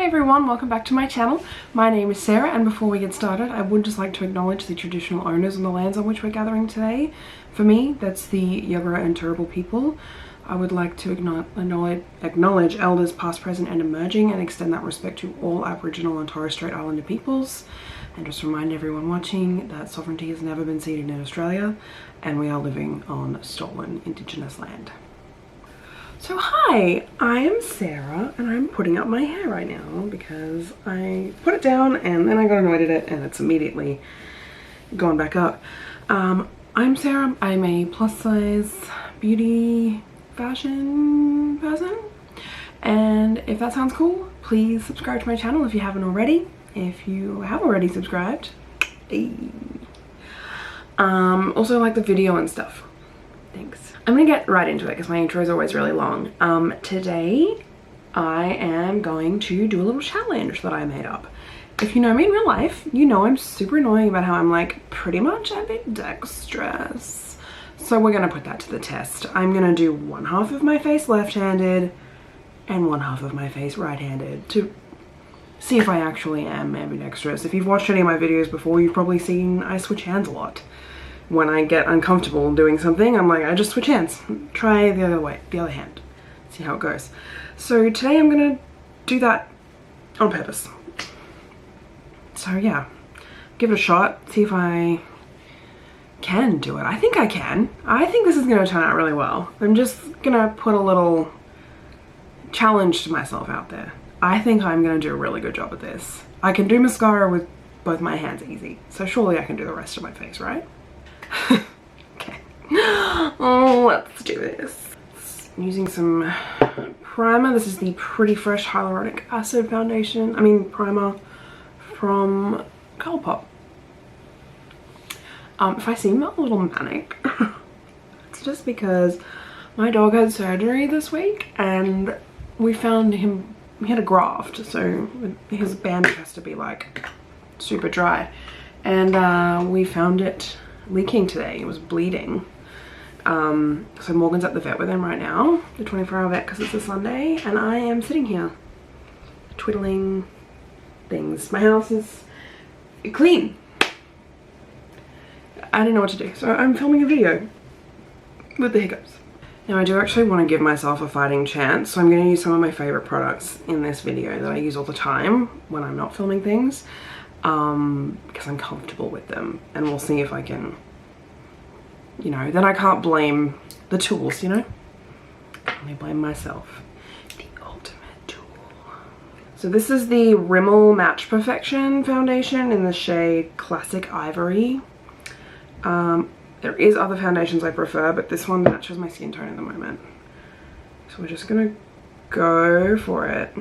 everyone, welcome back to my channel. My name is Sarah, and before we get started I would just like to acknowledge the traditional owners on the lands on which we're gathering today. For me, that's the Yagara and Turrbal people. I would like to acknowledge elders past, present and emerging, and extend that respect to all Aboriginal and Torres Strait Islander peoples, and just remind everyone watching that sovereignty has never been ceded in Australia and we are living on stolen Indigenous land. So hi, I am Sarah and I'm putting up my hair right now because I put it down and then I got annoyed at it and it's immediately gone back up. I'm Sarah. I'm a plus size beauty fashion person, and if that sounds cool, please subscribe to my channel if you haven't already. If you have already subscribed, hey. Also like the video and stuff. Thanks. I'm gonna get right into it because my intro is always really long. Today I am going to do a little challenge that I made up. If you know me in real life, you know I'm super annoying about how I'm like pretty much ambidextrous. So we're gonna put that to the test. I'm gonna do one half of my face left-handed and one half of my face right-handed to see if I actually am ambidextrous. If you've watched any of my videos before, you've probably seen I switch hands a lot. When I get uncomfortable doing something, I'm like, I just switch hands. Try the other way, the other hand. See how it goes. So today I'm gonna do that on purpose. So yeah, give it a shot, see if I can do it. I think I can. I think this is gonna turn out really well. I'm just gonna put a little challenge to myself out there. I think I'm gonna do a really good job at this. I can do mascara with both my hands easy, so surely I can do the rest of my face, right? Okay. Oh, let's do this. I'm using some primer. This is the Pretty Fresh Hyaluronic Acid foundation. Primer from Colourpop. If I seem a little manic, it's just because my dog had surgery this week and we found him, he had a graft, so his bandage has to be like super dry, and we found it leaking today. It was bleeding. So Morgan's at the vet with him right now, the 24-hour vet, because it's a Sunday, and I am sitting here twiddling things. My house is clean. I don't know what to do, so I'm filming a video with the hiccups. Now I do actually want to give myself a fighting chance, so I'm going to use some of my favorite products in this video that I use all the time when I'm not filming things, because I'm comfortable with them, and we'll see if I can, you know, then I can't blame the tools, you know, I can only blame myself. The ultimate tool. So this is the Rimmel Match Perfection foundation in the shade Classic Ivory. There is other foundations I prefer, but this one matches my skin tone at the moment. So we're just gonna go for it.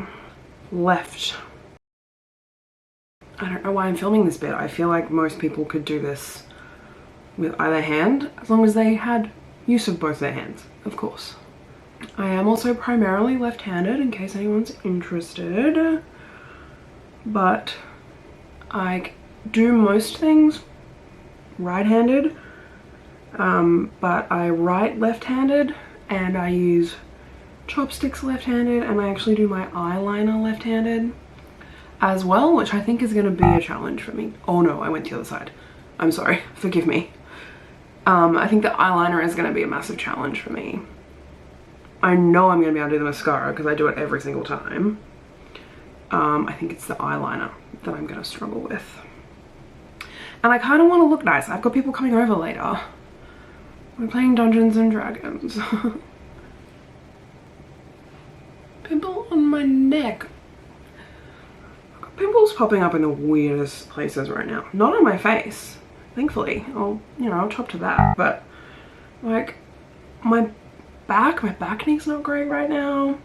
Left. I don't know why I'm filming this bit. I feel like most people could do this with either hand, as long as they had use of both their hands, of course. I am also primarily left-handed, in case anyone's interested, but I do most things right-handed, but I write left-handed and I use chopsticks left-handed, and I actually do my eyeliner left-handed as well, which I think is going to be a challenge for me. Oh no, I went the other side. I'm sorry, forgive me. I think the eyeliner is going to be a massive challenge for me. I know I'm going to be able to do the mascara because I do it every single time. I think it's the eyeliner that I'm going to struggle with. And I kind of want to look nice. I've got people coming over later. We're playing Dungeons and Dragons. Pimple on my neck. I've got pimples popping up in the weirdest places right now. Not on my face, thankfully. I'll chop to that. But like my back neck's not great right now.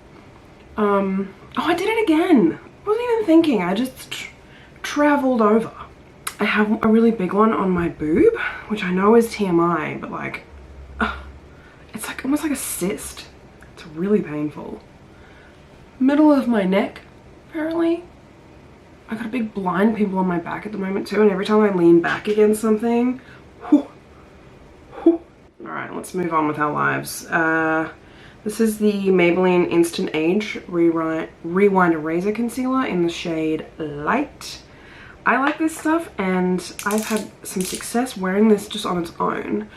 Oh, I did it again. I wasn't even thinking. I just traveled over. I have a really big one on my boob, which I know is TMI, but like, it's like almost like a cyst. It's really painful. Middle of my neck, apparently. I got a big blind pimple on my back at the moment too, and every time I lean back against something, whew, whew. All right, let's move on with our lives. This is the Maybelline Instant Age Rewind Eraser Concealer in the shade Light. I like this stuff and I've had some success wearing this just on its own.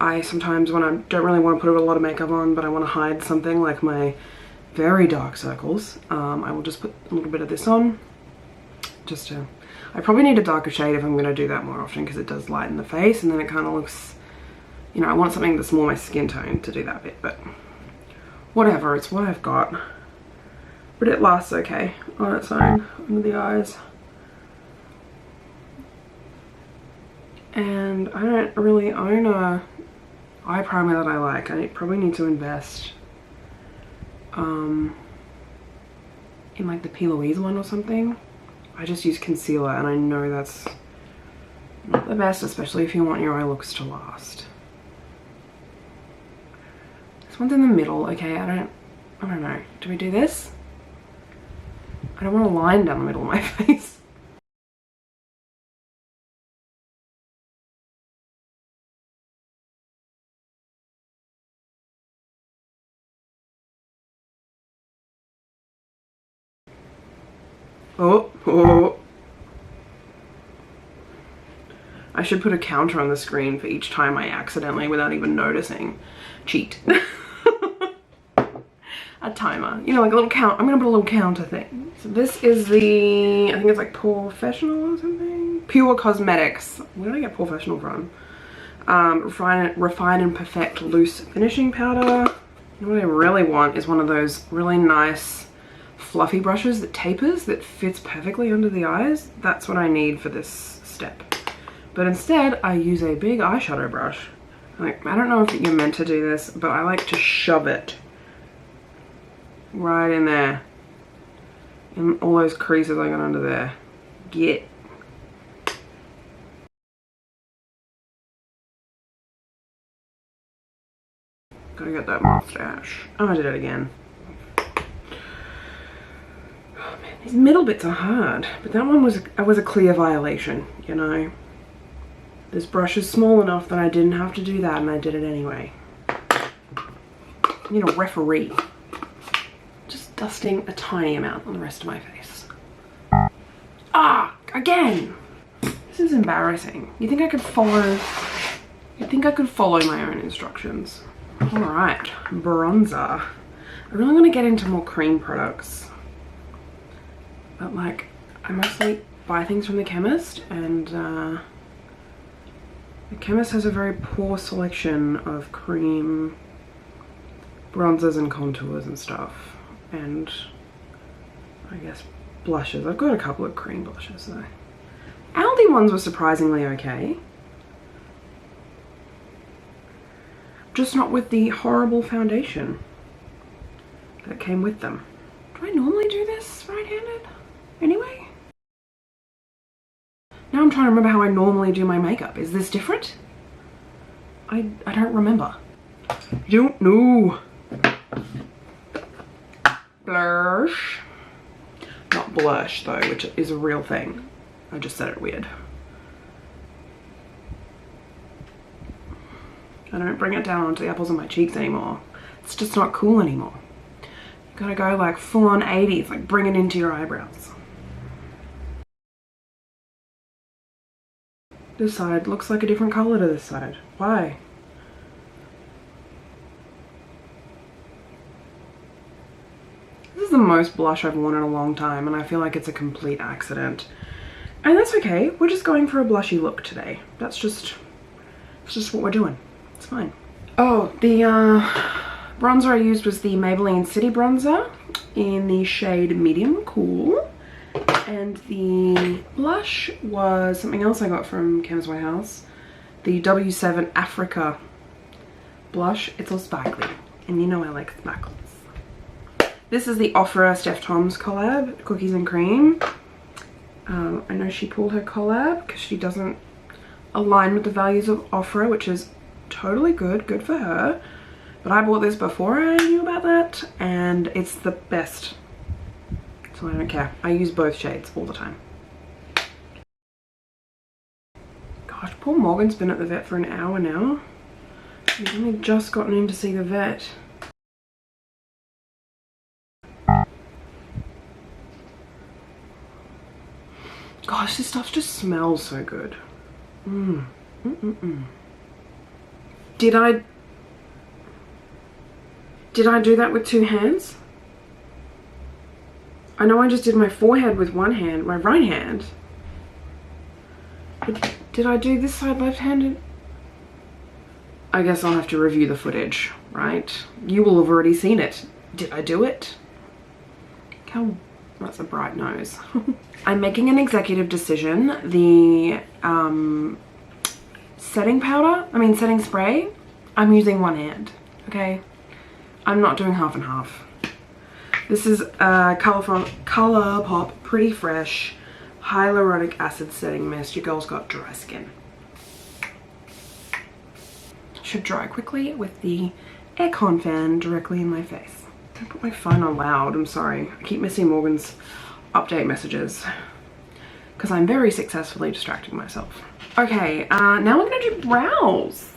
I sometimes, when I don't really want to put a lot of makeup on but I want to hide something like my very dark circles, I will just put a little bit of this on. Just to, I probably need a darker shade if I'm going to do that more often because it does lighten the face and then it kind of looks, you know, I want something that's more my skin tone to do that bit, but whatever, it's what I've got. But it lasts okay on its own under the eyes. And I don't really own a eye primer that I like. I probably need to invest in like the P. Louise one or something. I just use concealer and I know that's not the best, especially if you want your eye looks to last. This one's in the middle. Okay, I don't know. Do we do this? I don't want a line down the middle of my face. Oh. I should put a counter on the screen for each time I accidentally, without even noticing, cheat. A timer, you know, like a little count. I'm gonna put a little counter thing. So this is the, I think it's like Professional or something. Pure Cosmetics. Where did I get Professional from? Refine and Perfect Loose Finishing Powder. And what I really want is one of those really nice fluffy brushes that tapers, that fits perfectly under the eyes. That's what I need for this step. But instead, I use a big eyeshadow brush. Like, I don't know if you're meant to do this, but I like to shove it right in there. In all those creases I got under there. Get. Gotta get that mustache. Oh, I did it again. Oh man, these middle bits are hard. But that one was a clear violation, you know. This brush is small enough that I didn't have to do that and I did it anyway. I need a referee. Just dusting a tiny amount on the rest of my face. Ah, again! This is embarrassing. You think I could follow my own instructions? Alright, bronzer. I really want to get into more cream products. But like, I mostly buy things from the chemist and the chemist has a very poor selection of cream bronzers and contours and stuff. And I guess blushes. I've got a couple of cream blushes though. Aldi ones were surprisingly okay. Just not with the horrible foundation that came with them. Do I normally do this right-handed anyway? Now I'm trying to remember how I normally do my makeup. Is this different? I don't remember. You don't know. Blush. Not blush though, which is a real thing. I just said it weird. I don't bring it down onto the apples of my cheeks anymore. It's just not cool anymore. You gotta go like full on 80s, like bring it into your eyebrows. This side looks like a different color to this side. Why? This is the most blush I've worn in a long time and I feel like it's a complete accident. And that's okay. We're just going for a blushy look today. It's just what we're doing. It's fine. Oh, the bronzer I used was the Maybelline City Bronzer in the shade Medium Cool. And the blush was something else I got from Chemist Warehouse. The W7 Africa blush. It's all sparkly. And you know I like sparkles. This is the Ofra Steph Tom's collab, Cookies and Cream. I know she pulled her collab because she doesn't align with the values of Ofra, which is totally good for her. But I bought this before I knew about that and it's the best. So I don't care. I use both shades all the time. Gosh, poor Morgan's been at the vet for an hour now. I've only just gotten in to see the vet. Gosh, this stuff just smells so good. Did I do that with 2 hands? I know I just did my forehead with one hand, my right hand. But did I do this side left-handed? I guess I'll have to review the footage, right? You will have already seen it. Did I do it? How... That's a bright nose. I'm making an executive decision. The setting spray, I'm using one hand, okay? I'm not doing half and half. This is Colourpop Pretty Fresh Hyaluronic Acid Setting Mist. Your girl's got dry skin. Should dry quickly with the aircon fan directly in my face. I put my phone on loud, I'm sorry. I keep missing Morgan's update messages because I'm very successfully distracting myself. Okay, now I'm gonna do brows.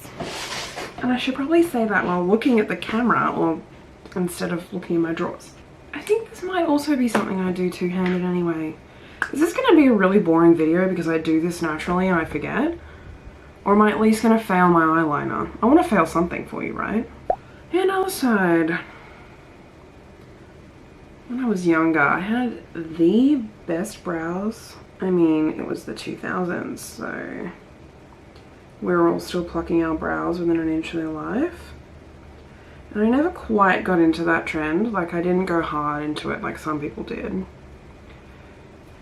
And I should probably say that while looking at the camera or instead of looking in my drawers. I think this might also be something I do two-handed anyway. Is this gonna be a really boring video because I do this naturally and I forget? Or am I at least gonna fail my eyeliner? I wanna fail something for you, right? And other side. When I was younger, I had the best brows. I mean, it was the 2000s, so we were all still plucking our brows within an inch of their life. And I never quite got into that trend. Like, I didn't go hard into it like some people did.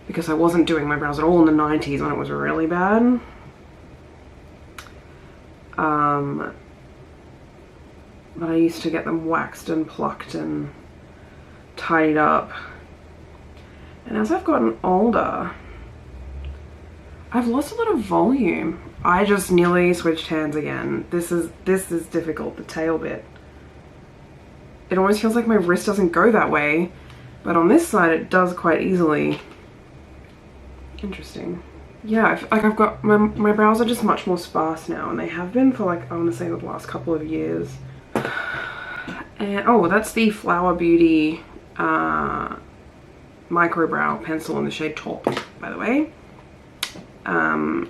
Because I wasn't doing my brows at all in the 90s when it was really bad. But I used to get them waxed and plucked and tidied up. And as I've gotten older, I've lost a lot of volume. I just nearly switched hands again. This is difficult, the tail bit. It almost feels like my wrist doesn't go that way, but on this side it does quite easily. Interesting. Yeah, I've got, my brows are just much more sparse now, and they have been for like, I want to say the last couple of years. And, oh, that's the Flower Beauty micro brow pencil in the shade Taupe, by the way. And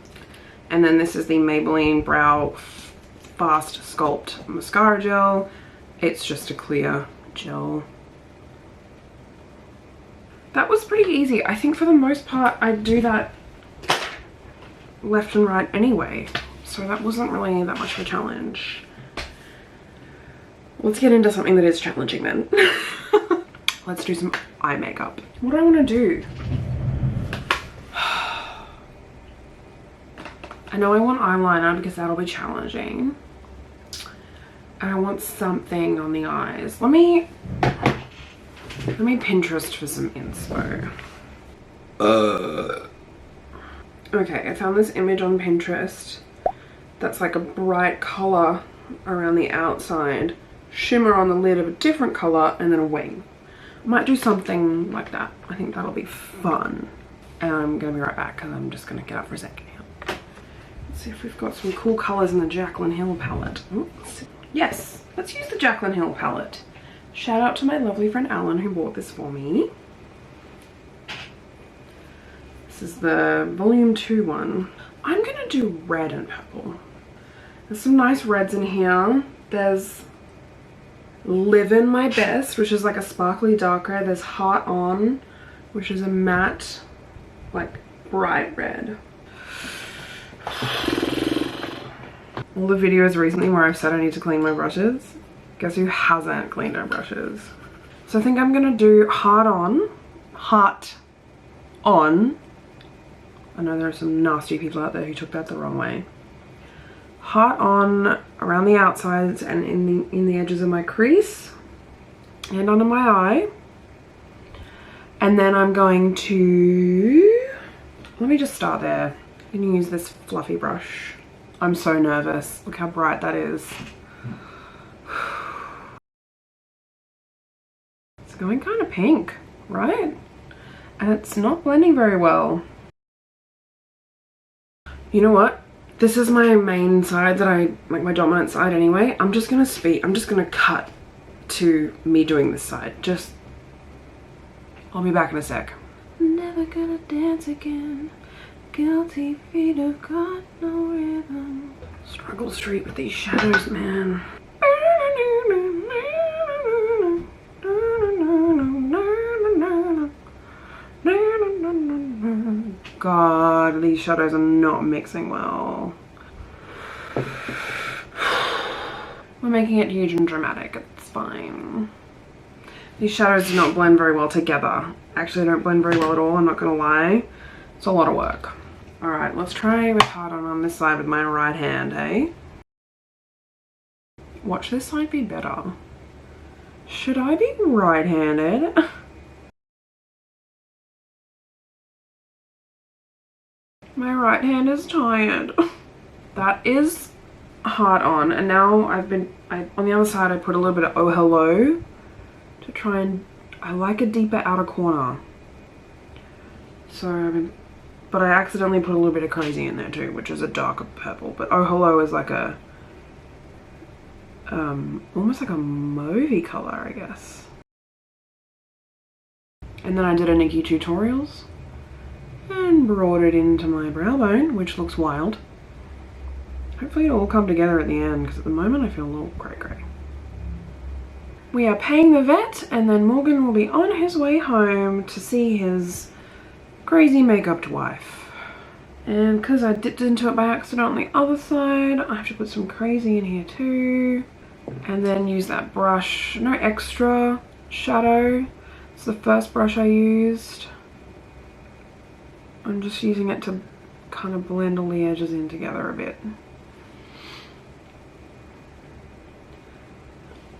then this is the Maybelline Brow Fast Sculpt Mascara Gel. It's just a clear gel. That was pretty easy. I think for the most part I do that left and right anyway, so that wasn't really that much of a challenge. Let's get into something that is challenging then. Let's do some eye makeup. What do I want to do? I know I want eyeliner because that'll be challenging. And I want something on the eyes. Let me Pinterest for some inspo. Okay, I found this image on Pinterest that's like a bright color around the outside, shimmer on the lid of a different color, and then a wing. I might do something like that. I think that'll be fun. And I'm gonna be right back because I'm just gonna get up for a second here. Let's see if we've got some cool colors in the Jaclyn Hill palette. Yes, let's use the Jaclyn Hill palette. Shout out to my lovely friend Alan who bought this for me. This is the volume 2 one. I'm gonna do red and purple. There's some nice reds in here. There's Livin' My Best, which is like a sparkly dark red. There's Heart On, which is a matte, like bright red. All the videos recently where I've said I need to clean my brushes, guess who hasn't cleaned her brushes? So I think I'm gonna do Heart On. I know there are some nasty people out there who took that the wrong way. Heart On around the outsides and in the edges of my crease and under my eye. And then I'm going to, let me just start there. I'm gonna use this fluffy brush. I'm so nervous. Look how bright that is. It's going kind of pink, right? And it's not blending very well. You know what? This is my main side that I, like my dominant side anyway. I'm just gonna cut to me doing this side. I'll be back in a sec. Never gonna dance again. Guilty feet have got no rhythm. Struggle street with these shadows, man. God, these shadows are not mixing well. We're making it huge and dramatic. It's fine. These shadows do not blend very well together. Actually, they don't blend very well at all, I'm not gonna lie. It's a lot of work. Alright, let's try with hard on this side with my right hand, eh? Watch this side be better. Should I be right-handed? My right hand is tired. That is hard on, and now on the other side I put a little bit of Oh Hello to try and, I like a deeper outer corner. So, but I accidentally put a little bit of Crazy in there too, which is a darker purple, but Oh Hello is like a, almost like a mauvey color, I guess. And then I did a Nikki Tutorials and brought it into my brow bone, which looks wild. Hopefully it'll all come together at the end, because at the moment I feel a little cray-cray. We are paying the vet, and then Morgan will be on his way home to see his crazy makeup wife. And because I dipped into it by accident on the other side, I have to put some Crazy in here too. And then use that brush, no extra shadow. It's the first brush I used. I'm just using it to kind of blend all the edges in together a bit.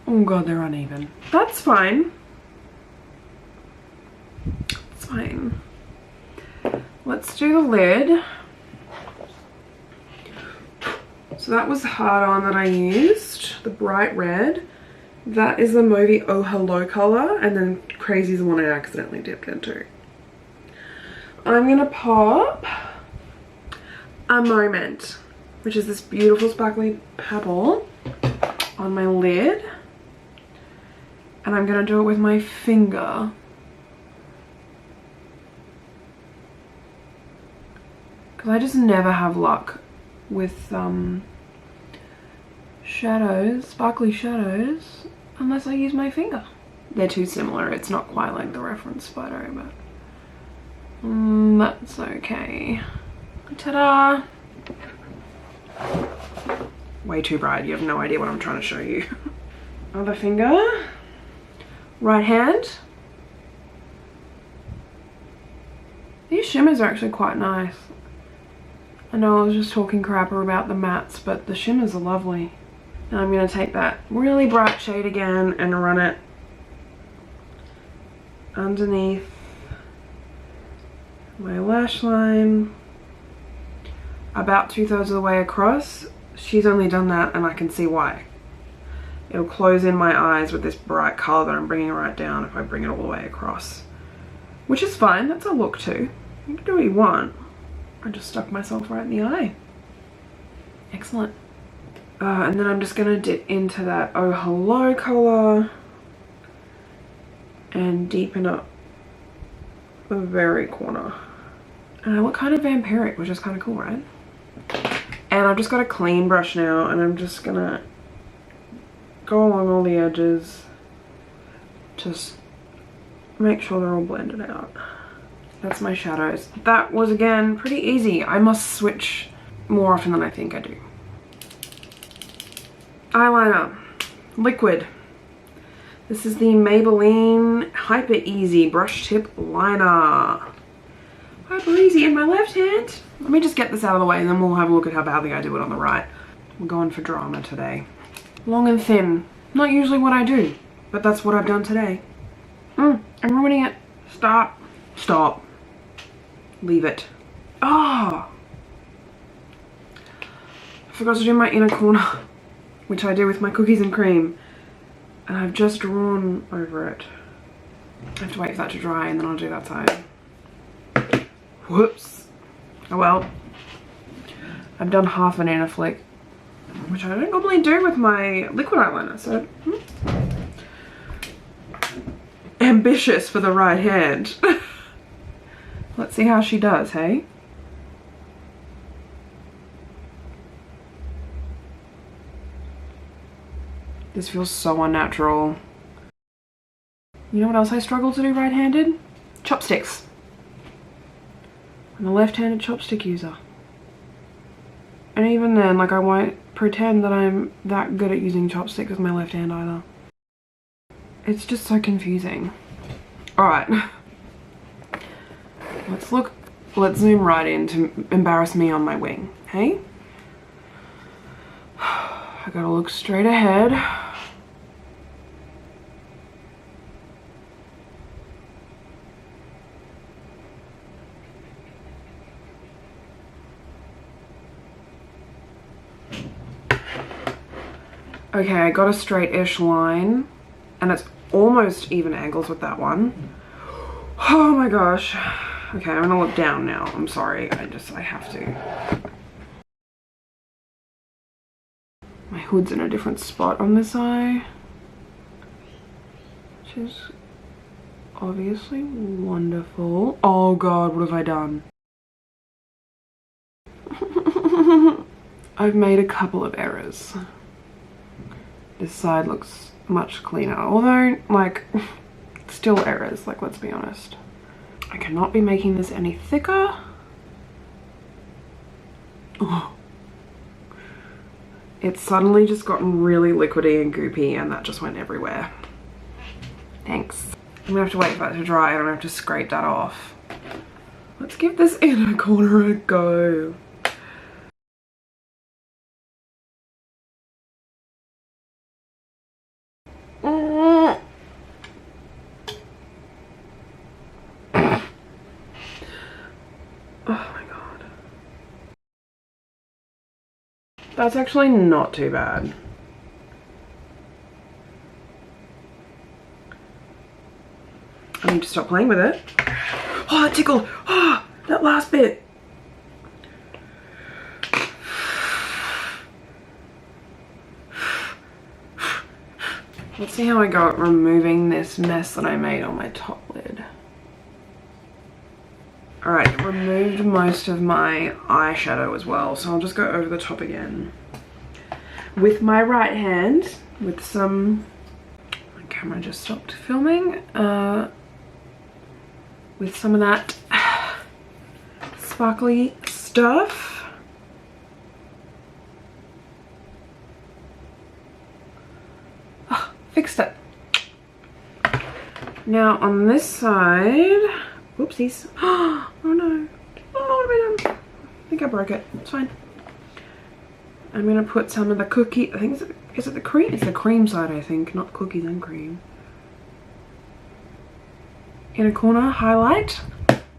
Oh god, they're uneven. That's fine. It's fine. Let's do the lid. So that was the hard on that I used, the bright red. That is the mauvey Oh Hello color, and then Crazy is the one I accidentally dipped into. I'm gonna pop a Moment, which is this beautiful sparkly pebble, on my lid. And I'm gonna do it with my finger. Because I just never have luck with shadows, sparkly shadows, unless I use my finger. They're too similar. It's not quite like the reference photo, but that's okay. Ta-da! Way too bright. You have no idea what I'm trying to show you. Other finger. Right hand. These shimmers are actually quite nice. I know I was just talking crap about the mattes, but the shimmers are lovely. Now I'm going to take that really bright shade again and run it underneath my lash line. About 2/3 of the way across. She's only done that and I can see why. It'll close in my eyes with this bright color that I'm bringing right down if I bring it all the way across. Which is fine, that's a look too. You can do what you want. I just stuck myself right in the eye. Excellent. And then I'm just gonna dip into that Oh Hello color and deepen up the very corner. And I look kind of vampiric, which is kind of cool, right? And I've just got a clean brush now, and I'm just gonna go along all the edges, just make sure they're all blended out. That's my shadows. That was, again, pretty easy. I must switch more often than I think I do. Eyeliner, liquid. This is the Maybelline Hyper Easy Brush Tip Liner. Hyper Easy in my left hand. Let me just get this out of the way and then we'll have a look at how badly I do it on the right. We're going for drama today. Long and thin. Not usually what I do, but that's what I've done today. I'm ruining it. Stop. Stop. Leave it. Oh! I forgot to do my inner corner, which I do with my cookies and cream. And I've just drawn over it. I have to wait for that to dry and then I'll do that side. Whoops. Oh well. I've done half an inner flick, which I don't normally do with my liquid eyeliner, so ambitious for the right hand. Let's see how she does, hey? This feels so unnatural. You know what else I struggle to do right-handed? Chopsticks. I'm a left-handed chopstick user. And even then, like, I won't pretend that I'm that good at using chopsticks with my left hand either. It's just so confusing. Alright. Let's zoom right in to embarrass me on my wing, hey? I gotta look straight ahead. Okay, I got a straight-ish line, and it's almost even angles with that one. Oh my gosh. Okay, I'm gonna look down now. I'm sorry, I have to. My hood's in a different spot on this eye, which is obviously wonderful. Oh god, what have I done? I've made a couple of errors. This side looks much cleaner, although, like, still errors, like, let's be honest. I cannot be making this any thicker. Oh. It's suddenly just gotten really liquidy and goopy, and that just went everywhere. Thanks. I'm gonna have to wait for that to dry and I'm gonna have to scrape that off. Let's give this inner corner a go. That's actually not too bad. I need to stop playing with it. Oh, that tickled. Oh, that last bit. Let's see how I go at removing this mess that I made on my top lid. Alright, removed most of my eyeshadow as well, so I'll just go over the top again. With my right hand, with some... My camera just stopped filming. With some of that sparkly stuff. Oh, fixed it. Now on this side... Whoopsies. Oh no. Oh, what have I done? I think I broke it. It's fine. I'm gonna put some of the cookie, I think, is it the cream? It's the cream side, I think, not cookies and cream. Inner corner, highlight.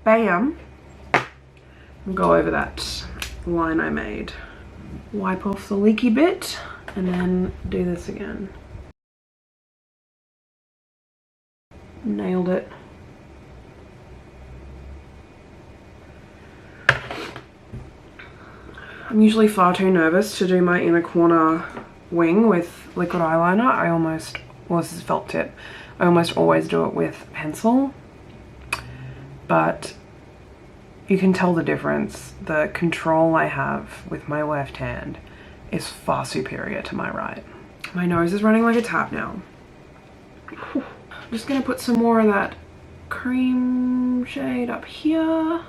Bam. And go over that line I made. Wipe off the leaky bit and then do this again. Nailed it. I'm usually far too nervous to do my inner corner wing with liquid eyeliner. Well, this is felt tip. I almost always do it with pencil, but you can tell the difference. The control I have with my left hand is far superior to my right. My nose is running like a tap now. I'm just gonna put some more of that cream shade up here.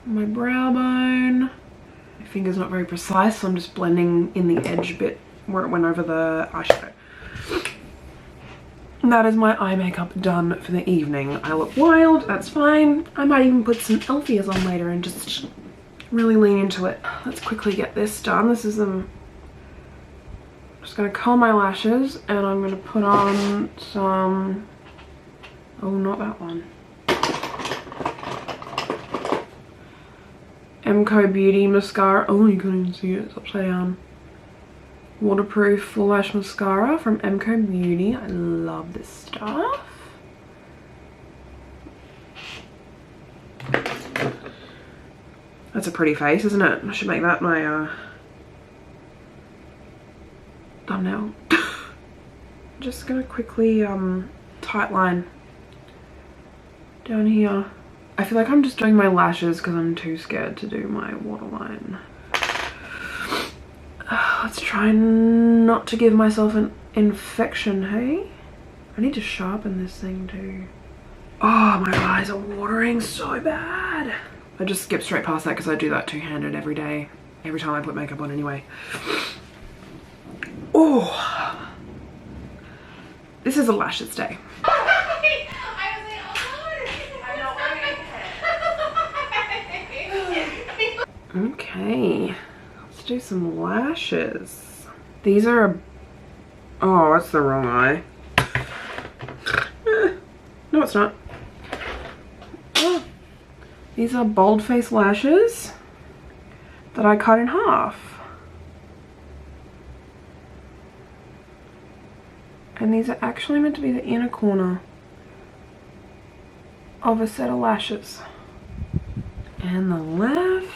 My brow bone. My finger's not very precise, so I'm just blending in the edge bit where it went over the eyeshadow. And that is my eye makeup done for the evening. I look wild, that's fine. I might even put some Elfies on later and just really lean into it. Let's quickly get this done. This is I'm just gonna curl my lashes and I'm gonna put on some, oh, not that one. MCO Beauty mascara. Oh, you couldn't even see it, it's upside down. Waterproof full lash mascara from MCO Beauty. I love this stuff. That's a pretty face, isn't it? I should make that my thumbnail. Just gonna quickly tight line down here. I feel like I'm just doing my lashes because I'm too scared to do my waterline. Let's try not to give myself an infection, hey? I need to sharpen this thing too. Oh, my eyes are watering so bad. I just skip straight past that because I do that two-handed every day. Every time I put makeup on anyway. Oh. This is a lashes day. Okay. Let's do some lashes. These are... Oh, that's the wrong eye. No, it's not. Oh. These are bold face lashes that I cut in half. And these are actually meant to be the inner corner of a set of lashes. And the left.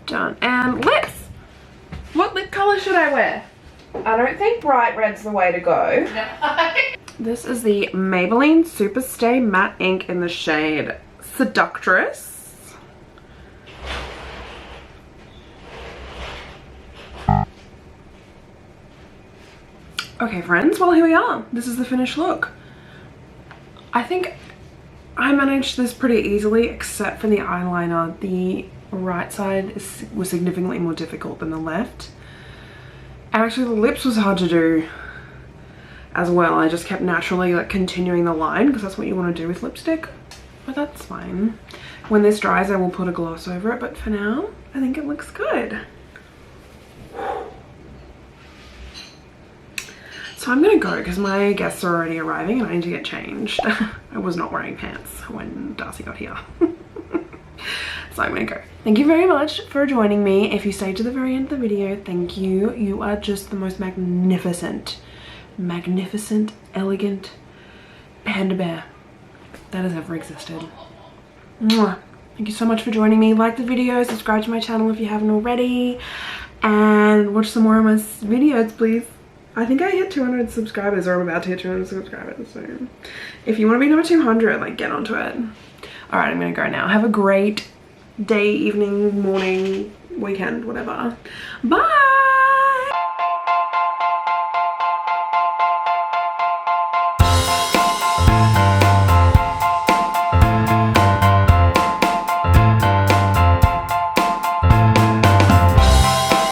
Done. And lips. What lip color should I wear? I don't think bright red's the way to go. No. This is the Maybelline Superstay Matte Ink in the shade Seductress. Okay friends, well here we are. This is the finished look. I think I managed this pretty easily except for the eyeliner. The right side was significantly more difficult than the left. And actually the lips was hard to do as well. I just kept naturally like continuing the line because that's what you want to do with lipstick. But that's fine. When this dries I will put a gloss over it, but for now I think it looks good. So I'm gonna go because my guests are already arriving and I need to get changed. I was not wearing pants when Darcy got here. So I'm gonna go. Thank you very much for joining me. If you stayed to the very end of the video, thank you. You are just the most magnificent, elegant panda bear that has ever existed. Mwah. Thank you so much for joining me. Like the video, subscribe to my channel if you haven't already, and watch some more of my videos, please. I think I hit 200 subscribers, or I'm about to hit 200 subscribers, so if you want to be number 200, like, get onto it. All right, I'm gonna go now. Have a great day, evening, morning, weekend, whatever. Bye!